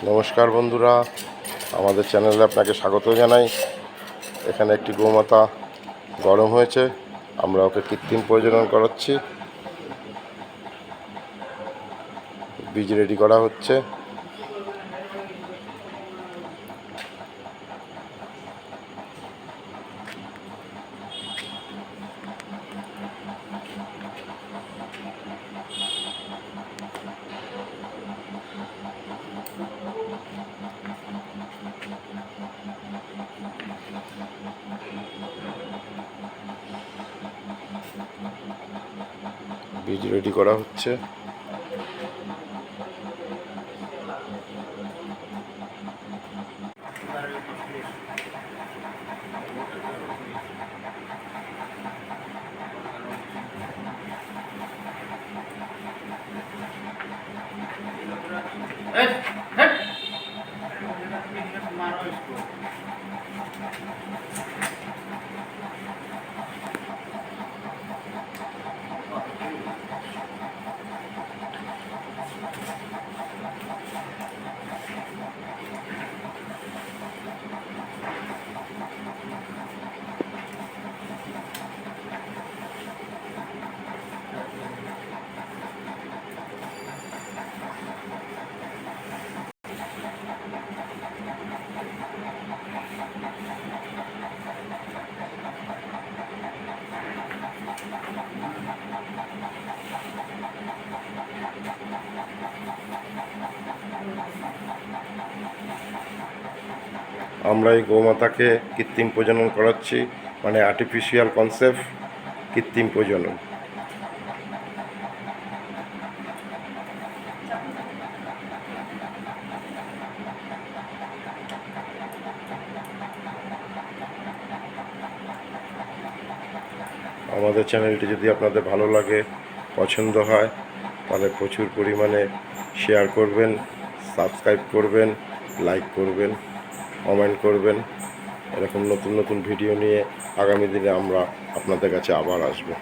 নমস্কার বন্ধুরা, আমাদের চ্যানেলে আপনাকে স্বাগত জানাই। এখানে একটি গোমাতা গরম হয়েছে, আমরা ওকে কৃত্রিম প্রজনন করাচ্ছি। বীজ রেডি করা হচ্ছে। বীজ রেডি করা হচ্ছে। আমরা এই গোমাতাকে কৃত্রিম প্রজনন করাচ্ছি, মানে আর্টিফিশিয়াল কনসেপ্ট, কৃত্রিম প্রজনন। আমাদের চ্যানেলটি যদি আপনাদের ভালো লাগে, পছন্দ হয়, তাহলে প্রচুর পরিমাণে শেয়ার করবেন, সাবস্ক্রাইব করবেন, লাইক করবেন, কমেন্ট করবেন। এরকম নতুন নতুন ভিডিও নিয়ে আগামী দিনে আমরা আপনাদের কাছে আবার আসবো।